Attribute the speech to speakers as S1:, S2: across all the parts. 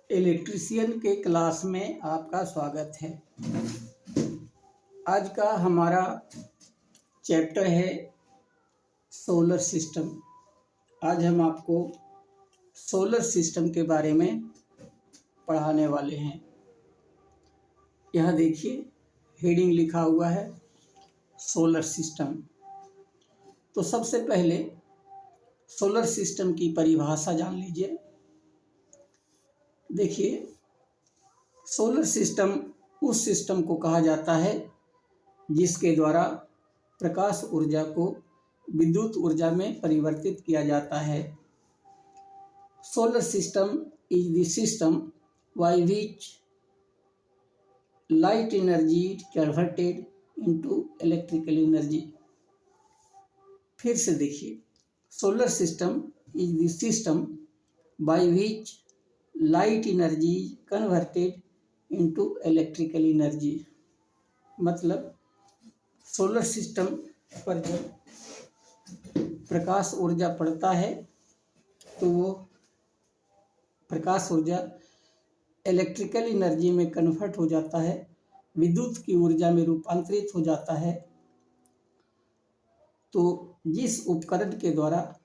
S1: Electrician के class में आपका स्वागत है। आज का हमारा चैप्टर है सोलर सिस्टम। आज हम आपको सोलर सिस्टम के बारे में पढ़ाने वाले हैं। यह देखिए, हेडिंग लिखा हुआ है सोलर सिस्टम। तो सबसे पहले सोलर सिस्टम की परिभाषा जान लीजिए। देखिए, सोलर सिस्टम उस सिस्टम को कहा जाता है जिसके द्वारा प्रकाश ऊर्जा को विद्युत ऊर्जा में परिवर्तित किया जाता है। Solar system is the system by which light energy converted into electrical energy. फिर से देखिए, solar system is the system by which light energy converted into electrical energy. मतलब सोलर सिस्टम पर जब प्रकाश ऊर्जा पड़ता है तो वो प्रकाश ऊर्जा इलेक्ट्रिकल एनर्जी में कन्वर्ट हो जाता है, विद्युत की ऊर्जा में रूपांतरित हो जाता है। तो जिस उपकरण के द्वारा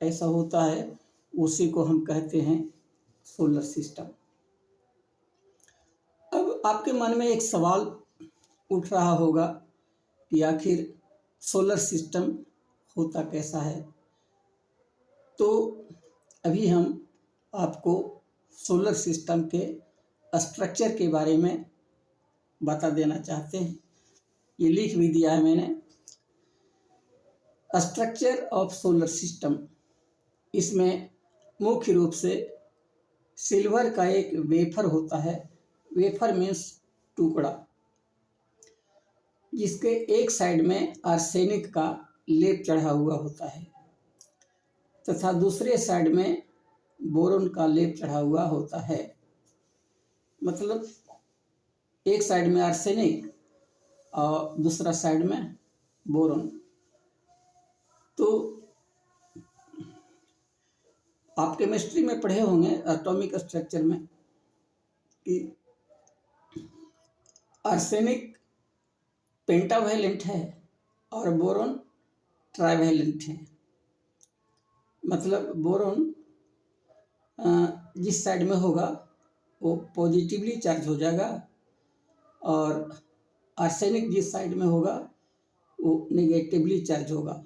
S1: ऐसा होता है उसी को हम कहते हैं सोलर सिस्टम। अब आपके मन में एक सवाल उठ रहा होगा कि आखिर सोलर सिस्टम होता कैसा है। तो अभी हम आपको सोलर सिस्टम के स्ट्रक्चर के बारे में बता देना चाहते हैं। ये लिख भी दिया है मैंने, स्ट्रक्चर ऑफ सोलर सिस्टम। इसमें मुख्य रूप से सिल्वर का एक वेफर होता है। वेफर मीन्स टुकड़ा, जिसके एक साइड में आर्सेनिक का लेप चढ़ा हुआ होता है तथा दूसरे साइड में बोरोन का लेप चढ़ा हुआ होता है। मतलब एक साइड में आर्सेनिक और दूसरा साइड में बोरोन। तो आप केमिस्ट्री में पढ़े होंगे एटॉमिक स्ट्रक्चर में कि आर्सेनिक पेंटावैलेंट है और बोरोन ट्राइवैलेंट है। मतलब बोरोन जिस साइड में होगा वो पॉजिटिवली चार्ज हो जाएगा और आर्सेनिक जिस साइड में होगा वो नेगेटिवली चार्ज होगा।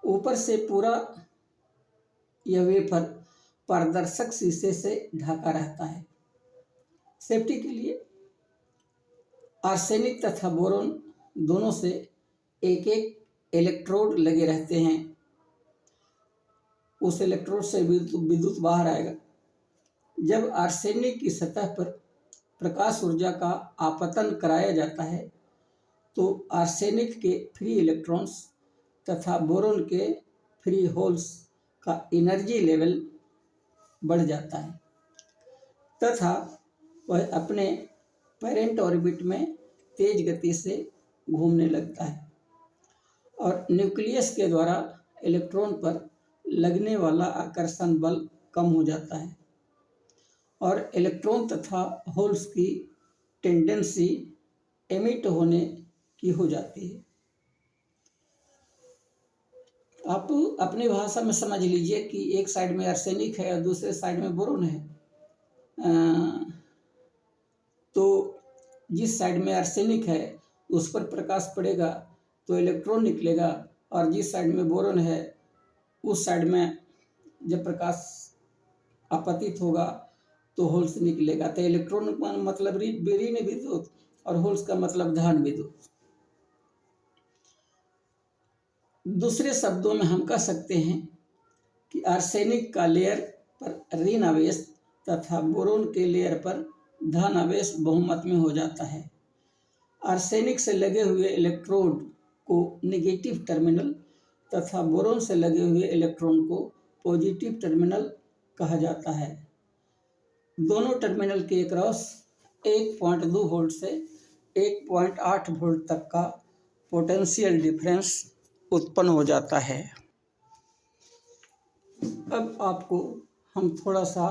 S1: ऊपर से पूरा यह वेफर पारदर्शक शीशे से ढका रहता है। सेफ्टी के लिए आर्सेनिक तथा बोरोन दोनों से एक एक इलेक्ट्रोड लगे रहते हैं। उस इलेक्ट्रोड से विद्युत बाहर आएगा। जब आर्सेनिक की सतह पर प्रकाश ऊर्जा का आपतन कराया जाता है तो आर्सेनिक के फ्री इलेक्ट्रॉन्स तथा बोरोन के फ्री होल्स का एनर्जी लेवल बढ़ जाता है तथा वह अपने पेरेंट ऑर्बिट में तेज गति से घूमने लगता है और न्यूक्लियस के द्वारा इलेक्ट्रॉन पर लगने वाला आकर्षण बल कम हो जाता है और इलेक्ट्रॉन तथा होल्स की टेंडेंसी एमिट होने की हो जाती है। आप अपनी भाषा में समझ लीजिए कि एक साइड में आर्सेनिक है और दूसरे साइड में बोरोन है। तो जिस साइड में आर्सेनिक है उस पर प्रकाश पड़ेगा तो इलेक्ट्रॉन निकलेगा और जिस साइड में बोरोन है उस साइड में जब प्रकाश आपतित होगा तो होल्स निकलेगा। तो इलेक्ट्रॉन का मतलब ऋण विद्युत और होल्स का मतलब धन विद्युत। दूसरे शब्दों में हम कह सकते हैं कि आर्सेनिक का लेयर पर ऋण आवेश तथा बोरोन के लेयर पर धन आवेश बहुमत में हो जाता है। आर्सेनिक से लगे हुए इलेक्ट्रोड को नेगेटिव टर्मिनल तथा बोरोन से लगे हुए इलेक्ट्रॉन को पॉजिटिव टर्मिनल कहा जाता है। दोनों टर्मिनल के अक्रॉस 1.2 वोल्ट से 1.8 वोल्ट तक का पोटेंशियल डिफरेंस उत्पन्न हो जाता है। अब आपको हम थोड़ा सा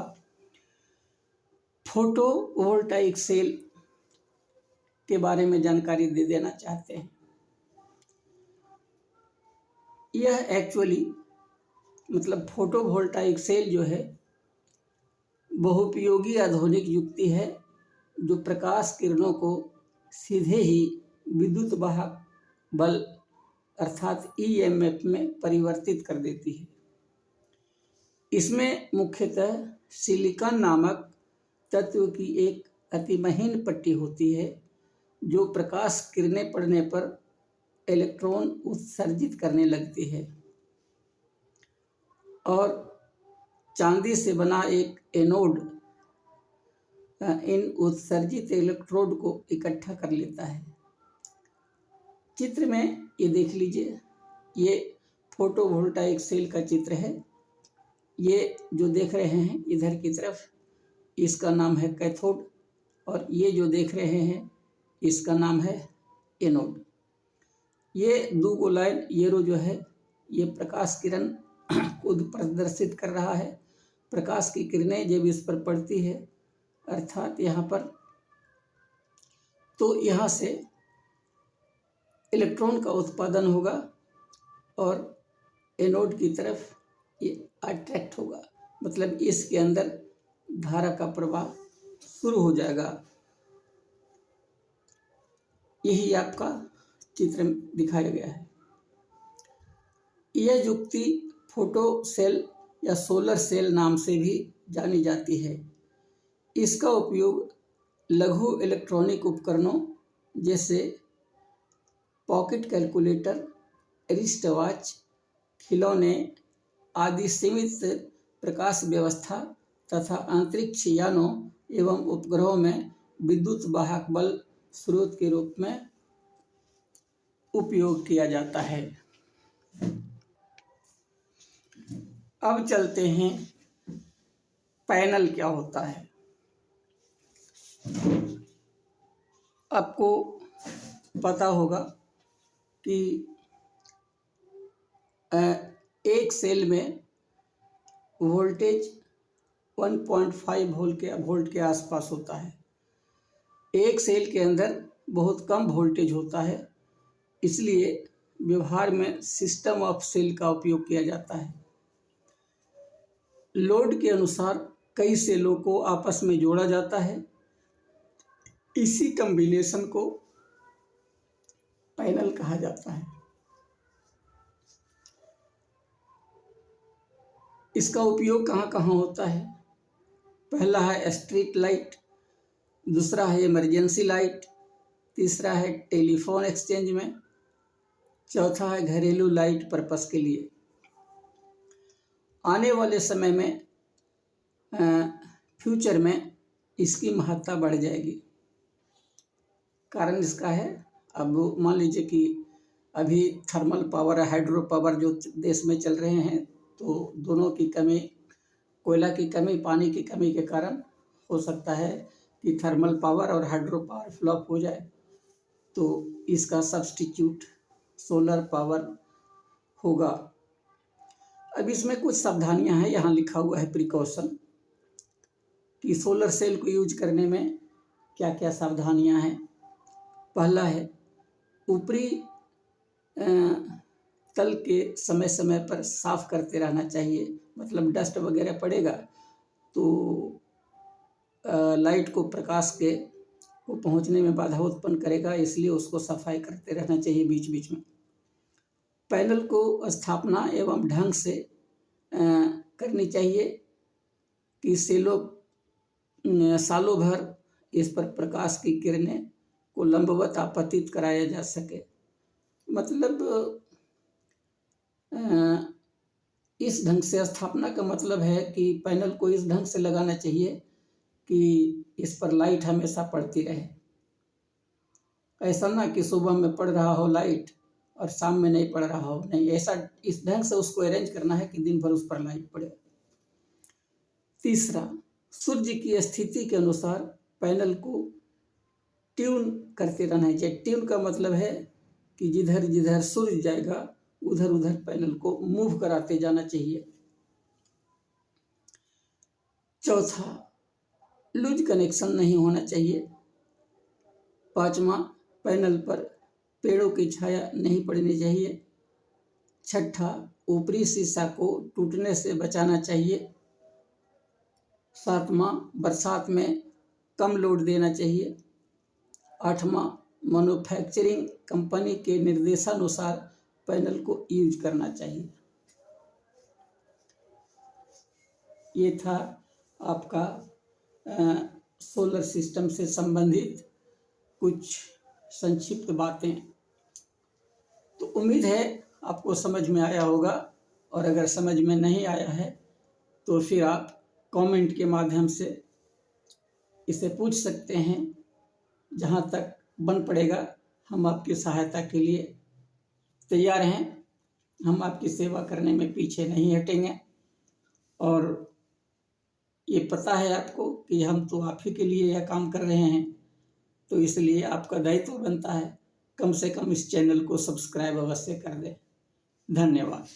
S1: फोटोवोल्टाइक सेल के बारे में जानकारी दे देना चाहते हैं। यह एक्चुअली मतलब फोटोवोल्टाइक सेल जो है बहुपयोगी आधुनिक युक्ति है जो प्रकाश किरणों को सीधे ही विद्युत वाहक बल अर्थात ईएमएफ में परिवर्तित कर देती है। इसमें मुख्यतः सिलिकॉन नामक तत्व की एक अति महीन पट्टी होती है जो प्रकाश किरणें पड़ने पर इलेक्ट्रॉन उत्सर्जित करने लगती है और चांदी से बना एक एनोड इन उत्सर्जित इलेक्ट्रोड को इकट्ठा कर लेता है। चित्र में ये देख लीजिए, ये फोटोवोल्टाइक सेल का चित्र है। ये जो देख रहे हैं इधर की तरफ, इसका नाम है कैथोड और ये जो देख रहे हैं इसका नाम है एनोड। ये दो गोलायन येरो जो है ये प्रकाश किरण को प्रदर्शित कर रहा है। प्रकाश की किरणें जब इस पर पड़ती है अर्थात यहाँ पर, तो यहाँ से इलेक्ट्रॉन का उत्पादन होगा और एनोड की तरफ ये अट्रैक्ट होगा, मतलब इसके अंदर धारा का प्रवाह शुरू हो जाएगा। यही आपका चित्र में दिखाया गया है। यह युक्ति फोटो सेल या सोलर सेल नाम से भी जानी जाती है। इसका उपयोग लघु इलेक्ट्रॉनिक उपकरणों जैसे पॉकेट कैलकुलेटर, रिस्ट वॉच, खिलौने आदि सीमित प्रकाश व्यवस्था तथा अंतरिक्ष यानों एवं उपग्रहों में विद्युत वाहक बल स्रोत के रूप में उपयोग किया जाता है। अब चलते हैं पैनल क्या होता है। आपको पता होगा कि एक सेल में वोल्टेज 1.5 वोल्ट के आसपास होता है। एक सेल के अंदर बहुत कम वोल्टेज होता है, इसलिए व्यवहार में सिस्टम ऑफ सेल का उपयोग किया जाता है। लोड के अनुसार कई सेलों को आपस में जोड़ा जाता है। इसी कॉम्बिनेशन को पैनल कहा जाता है। इसका उपयोग कहाँ कहाँ होता है? पहला है स्ट्रीट लाइट, दूसरा है इमरजेंसी लाइट, तीसरा है टेलीफोन एक्सचेंज में, चौथा है घरेलू लाइट पर्पस के लिए। आने वाले समय में फ्यूचर में इसकी महत्ता बढ़ जाएगी। कारण इसका है, अब मान लीजिए कि अभी थर्मल पावर, हाइड्रो पावर जो देश में चल रहे हैं, तो दोनों की कमी, कोयला की कमी, पानी की कमी के कारण हो सकता है कि थर्मल पावर और हाइड्रो पावर फ्लॉप हो जाए, तो इसका सब्स्टिट्यूट सोलर पावर होगा। अब इसमें कुछ सावधानियां हैं, यहाँ लिखा हुआ है प्रिकॉशन, कि सोलर सेल को यूज करने में क्या क्या सावधानियां हैं। पहला है ऊपरी तल के समय समय पर साफ करते रहना चाहिए, मतलब डस्ट वगैरह पड़ेगा तो लाइट को प्रकाश के को पहुंचने में बाधा उत्पन्न करेगा, इसलिए उसको सफाई करते रहना चाहिए बीच बीच में। पैनल को स्थापना एवं ढंग से करनी चाहिए कि सालों भर इस पर प्रकाश की किरणें को लंबवत आपतित कराया जा सके। मतलब इस ढंग से स्थापना का मतलब है कि पैनल को इस ढंग से लगाना चाहिए कि इस पर लाइट हमेशा पड़ती रहे। ऐसा ना कि सुबह में पड़ रहा हो लाइट और शाम में नहीं पड़ रहा हो, नहीं, ऐसा इस ढंग से उसको अरेंज करना है कि दिन भर उस पर लाइट पड़े। तीसरा, सूर्य की स्थिति के अनुसार पैनल को ट्यून करते रहना चाहिए। ट्यून का मतलब है कि जिधर जिधर सूर्य जाएगा उधर उधर पैनल को मूव कराते जाना चाहिए। चौथा, लूज कनेक्शन नहीं होना चाहिए। पांचवा, पैनल पर पेड़ों की छाया नहीं पड़नी चाहिए। छठा, ऊपरी शीशा को टूटने से बचाना चाहिए। सातवां, बरसात में कम लोड देना चाहिए। आठवां, मैन्युफैक्चरिंग कंपनी के निर्देशानुसार पैनल को यूज करना चाहिए। ये था आपका सोलर सिस्टम से संबंधित कुछ संक्षिप्त बातें। तो उम्मीद है आपको समझ में आया होगा, और अगर समझ में नहीं आया है तो फिर आप कमेंट के माध्यम से इसे पूछ सकते हैं। जहाँ तक बन पड़ेगा हम आपकी सहायता के लिए तैयार हैं। हम आपकी सेवा करने में पीछे नहीं हटेंगे, और ये पता है आपको कि हम तो आप ही के लिए यह काम कर रहे हैं, तो इसलिए आपका दायित्व बनता है कम से कम इस चैनल को सब्सक्राइब अवश्य कर दें। धन्यवाद।